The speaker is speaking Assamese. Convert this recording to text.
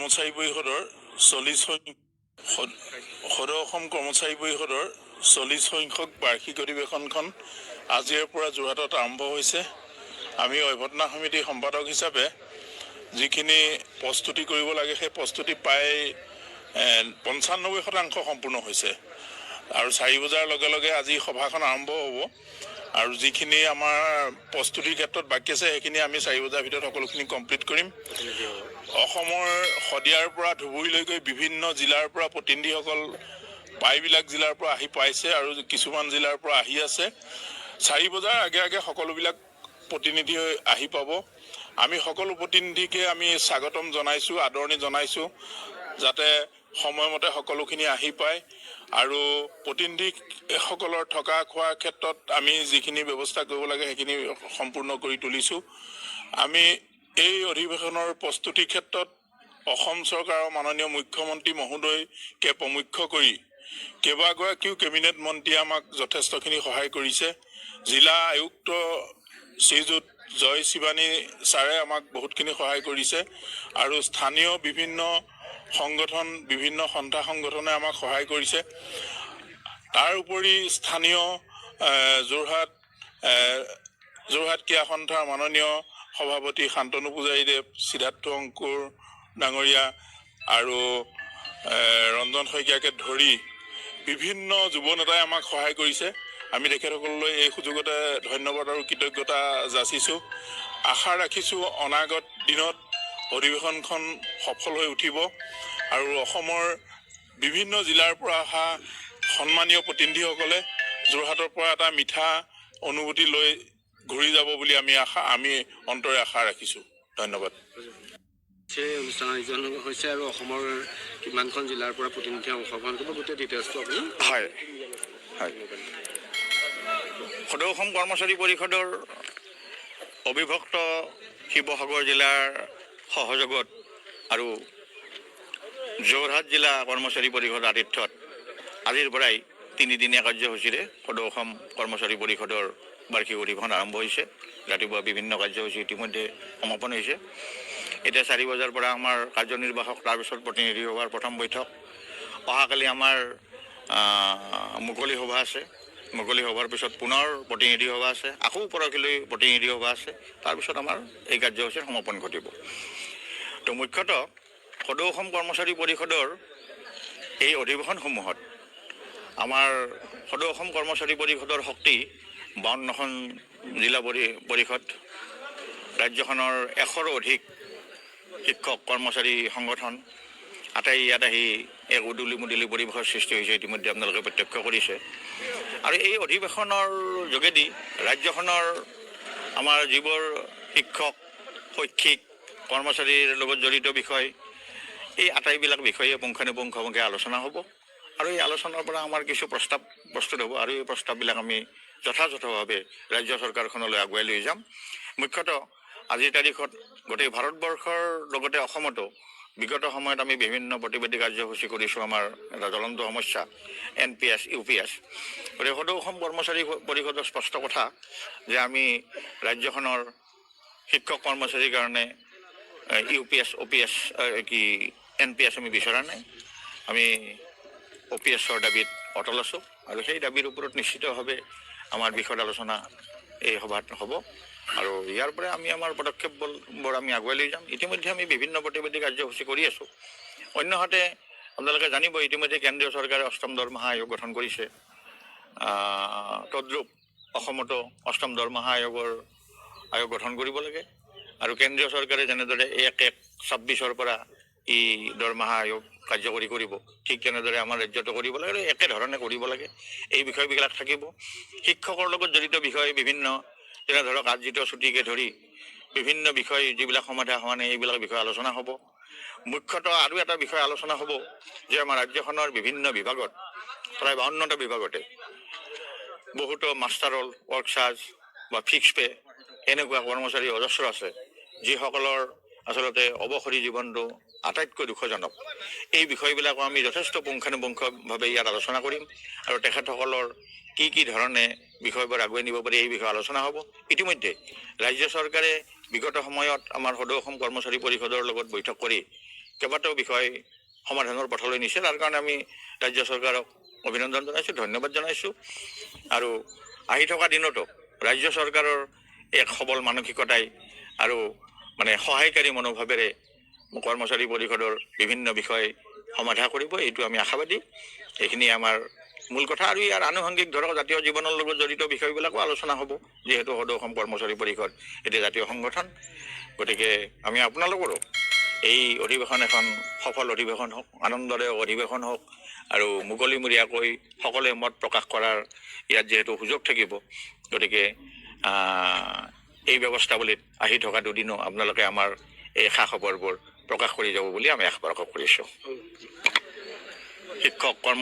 কৰ্মচাৰী পৰিষদৰ 40 সংখ্যক বাৰ্ষিক অধিৱেশনখন আজিৰ পৰা যোৰহাটত আৰম্ভ হৈছে। আমি অভ্যৰ্থনা সমিতি সম্পাদক হিচাপে যিখিনি প্ৰস্তুতি কৰিব লাগে সেই প্ৰস্তুতি প্ৰায় 95% সম্পূৰ্ণ হৈছে আৰু 4 বজাৰ লগে লগে আজি সভাখন আৰম্ভ হ'ব আৰু যিখিনি আমাৰ প্ৰস্তুতিৰ ক্ষেত্ৰত বাকি আছে সেইখিনি আমি 4 বজাৰ ভিতৰত সকলোখিনি কমপ্লিট কৰিম। অসমৰ শদিয়াৰ পৰা ধুবুৰীলৈকে বিভিন্ন জিলাৰ পৰা প্ৰতিনিধিসকল প্ৰায়বিলাক জিলাৰ পৰা আহি পাইছে আৰু কিছুমান জিলাৰ পৰা আহি আছে। 4 বজাৰ আগে আগে সকলোবিলাক প্ৰতিনিধি আহি পাব। আমি সকলো প্ৰতিনিধিকে আমি স্বাগতম জনাইছোঁ, আদৰণি জনাইছোঁ যাতে সময়মতে সকলোখিনি আহি পায় আৰু প্ৰতিনিধিসকলৰ থকা খোৱাৰ ক্ষেত্ৰত আমি যিখিনি ব্যৱস্থা কৰিব লাগে সেইখিনি সম্পূৰ্ণ কৰি তুলিছোঁ। আমি এই অধিৱেশনৰ প্ৰস্তুতিৰ ক্ষেত্ৰত অসম চৰকাৰৰ মাননীয় মুখ্যমন্ত্ৰী মহোদয়কে প্ৰমুখ্য কৰি কেইবাগৰাকীও কেবিনেট মন্ত্ৰীয়ে আমাক যথেষ্টখিনি সহায় কৰিছে। জিলা আয়ুক্ত শ্ৰীযুত জয় শিৱানী ছাৰে আমাক বহুতখিনি সহায় কৰিছে আৰু স্থানীয় বিভিন্ন সংগঠন, বিভিন্ন সন্থা সংগঠনে আমাক সহায় কৰিছে। তাৰ উপৰি স্থানীয় যোৰহাট ক্ৰীড়া সন্থাৰ মাননীয় সভাপতি শান্তনু পূজাৰীদেৱ, সিদ্ধাৰ্থ অংকুৰ ডাঙৰীয়া আৰু ৰঞ্জন শইকীয়াকে ধৰি বিভিন্ন যুৱ নেতাই আমাক সহায় কৰিছে। আমি তেখেতসকললৈ এই সুযোগতে ধন্যবাদ আৰু কৃতজ্ঞতা যাচিছোঁ। আশা ৰাখিছোঁ অনাগত দিনত অধিৱেশনখন সফল হৈ উঠিব আৰু অসমৰ বিভিন্ন জিলাৰ পৰা অহা সন্মানীয় প্ৰতিনিধিসকলে যোৰহাটৰ পৰা এটা মিঠা অনুভূতি লৈ ঘূৰি যাব বুলি আমি অন্তৰে আশা ৰাখিছোঁ। ধন্যবাদ। অনুষ্ঠান আয়োজন হৈছে আৰু অসমৰ কিমানখন জিলাৰ পৰা প্ৰতিনিধি অংশগ্ৰহণ কৰিব গোটেই ডিটেইলছটো আপুনি? হয় হয় সদৌ অসম কৰ্মচাৰী পৰিষদৰ অবিভক্ত শিৱসাগৰ জিলাৰ সহযোগত আৰু যোৰহাট জিলা কৰ্মচাৰী পৰিষদ আতিথ্যত আজিৰ পৰাই 3দিনীয়া কাৰ্যসূচীৰে সদৌ অসম কৰ্মচাৰী পৰিষদৰ বাৰ্ষিক অধিৱেশন আৰম্ভ হৈছে। ৰাতিপুৱা বিভিন্ন কাৰ্যসূচী ইতিমধ্যে সমাপন হৈছে। এতিয়া 4 বজাৰ পৰা আমাৰ কাৰ্যনিৰ্বাহক, তাৰপিছত প্ৰতিনিধি সভাৰ প্ৰথম বৈঠক। অহাকালি আমাৰ মুকলি সভা আছে। মুকলি সভাৰ পিছত পুনৰ প্ৰতিনিধি সভা আছে, আকৌ পৰহিলৈ প্ৰতিনিধি সভা আছে। তাৰপিছত আমাৰ এই কাৰ্যসূচীৰ সমাপন ঘটিব। তো মুখ্যতঃ সদৌ অসম কৰ্মচাৰী পৰিষদৰ এই অধিৱেশনসমূহত আমাৰ সদৌ অসম কৰ্মচাৰী পৰিষদৰ শক্তি 52খন জিলা পৰিষদ, ৰাজ্যখনৰ 100ৰো অধিক শিক্ষক কৰ্মচাৰী সংগঠন আটাই ইয়াত আহি এক উদুলি মুদুলি পৰিৱেশৰ সৃষ্টি হৈছে, ইতিমধ্যে আপোনালোকে প্ৰত্যক্ষ কৰিছে। আৰু এই অধিৱেশনৰ যোগেদি ৰাজ্যখনৰ আমাৰ যিবোৰ শিক্ষক, শৈক্ষিক, কৰ্মচাৰীৰ লগত জড়িত বিষয়, এই আটাইবিলাক বিষয়ে পুংখানুপুংখভাৱে আলোচনা হ'ব আৰু এই আলোচনাৰ পৰা আমাৰ কিছু প্ৰস্তাৱ প্ৰস্তুত হ'ব আৰু এই প্ৰস্তাৱবিলাক আমি যথাযথভাৱে ৰাজ্য চৰকাৰখনলৈ আগুৱাই লৈ যাম। মুখ্যতঃ আজিৰ তাৰিখত গোটেই ভাৰতবৰ্ষৰ লগতে অসমতো বিগত সময়ত আমি বিভিন্ন প্ৰতিবাদী কাৰ্যসূচী কৰিছোঁ। আমাৰ এটা জ্বলন্ত সমস্যা NPS, UPS। গতিকে সদৌ অসম কৰ্মচাৰী পৰিষদৰ স্পষ্ট কথা যে আমি ৰাজ্যখনৰ শিক্ষক কৰ্মচাৰীৰ কাৰণে UPS, OPS NPS আমি বিচৰা নাই। আমি OPSৰ দাবীত অটল আছোঁ আৰু সেই দাবীৰ ওপৰত নিশ্চিতভাৱে আমাৰ বিষয়ত আলোচনা এই সভাত হ'ব আৰু ইয়াৰ পৰা আমি আমাৰ পদক্ষেপবোৰ আমি আগুৱাই লৈ যাম। ইতিমধ্যে আমি বিভিন্ন প্ৰতিবাদী কাৰ্যসূচী কৰি আছোঁ। অন্যহাতে আপোনালোকে জানিব ইতিমধ্যে কেন্দ্ৰীয় চৰকাৰে 8ম দৰমহা আয়োগ গঠন কৰিছে। তদ্ৰূপ অসমতো 8ম দৰমহা আয়োগ গঠন কৰিব লাগে আৰু কেন্দ্ৰীয় চৰকাৰে যেনেদৰে 1/1/26ৰ পৰা এই দৰমহা আয়োগ কাৰ্যকৰী কৰিব, ঠিক তেনেদৰে আমাৰ ৰাজ্যতো কৰিব লাগে আৰু একেধৰণে কৰিব লাগে। এই বিষয়বিলাক থাকিব। শিক্ষকৰ লগত জড়িত বিষয় বিভিন্ন, যেনে ধৰক আৰ্জিত ছুটিকে ধৰি বিভিন্ন বিষয় যিবিলাক সমাধান হোৱা নাই এইবিলাক বিষয়ে আলোচনা হ'ব। মুখ্যতঃ আৰু এটা বিষয় আলোচনা হ'ব যে আমাৰ ৰাজ্যখনৰ বিভিন্ন বিভাগত, প্ৰায় 52টা বিভাগতে বহুতো মাষ্টাৰ ৰোল, ৱৰ্ক চাৰ্জ বা ফিক্স পে এনেকুৱা কৰ্মচাৰী অজস্ৰ আছে, যিসকলৰ আচলতে অৱসৰী জীৱনটো আটাইতকৈ দুখজনক। এই বিষয়বিলাকো আমি যথেষ্ট পুংখানুপুংখভাৱে ইয়াত আলোচনা কৰিম আৰু তেখেতসকলৰ কি ধৰণে বিষয়বোৰ আগুৱাই নিব পাৰি এই বিষয়ে আলোচনা হ'ব। ইতিমধ্যে ৰাজ্য চৰকাৰে বিগত সময়ত আমাৰ সদৌ অসম কৰ্মচাৰী পৰিষদৰ লগত বৈঠক কৰি কেইবাটাও বিষয় সমাধানৰ পথলৈ নিছে। তাৰ কাৰণে আমি ৰাজ্য চৰকাৰক অভিনন্দন জনাইছোঁ, ধন্যবাদ জনাইছোঁ। আৰু আহি থকা দিনতো ৰাজ্য চৰকাৰৰ এক সবল মানসিকতাই আৰু মানে সহায়কাৰী মনোভাৱেৰে কৰ্মচাৰী পৰিষদৰ বিভিন্ন বিষয় সমাধা কৰিব, এইটো আমি আশাবাদী। এইখিনি আমাৰ মূল কথা। আৰু ইয়াৰ আনুষংগিক ধৰক জাতীয় জীৱনৰ লগত জড়িত বিষয়বিলাকো আলোচনা হ'ব, যিহেতু সদৌ অসম কৰ্মচাৰী পৰিষদ এটি জাতীয় সংগঠন। গতিকে আমি আপোনালোকৰো এই অধিৱেশন এখন সফল অধিৱেশন হওক, আনন্দদায়ক অধিৱেশন হওক, আৰু মুকলিমূৰীয়াকৈ সকলোৱে মত প্ৰকাশ কৰাৰ ইয়াত যিহেতু সুযোগ থাকিব, গতিকে এই ব্যৱস্থাৱলীত আহি থকা দুদিনো আপোনালোকে আমাৰ এই খা খবৰবোৰ প্ৰকাশ কৰি যাব বুলি আমি আশা প্ৰকাশ কৰিছোঁ। শিক্ষক কৰ্ম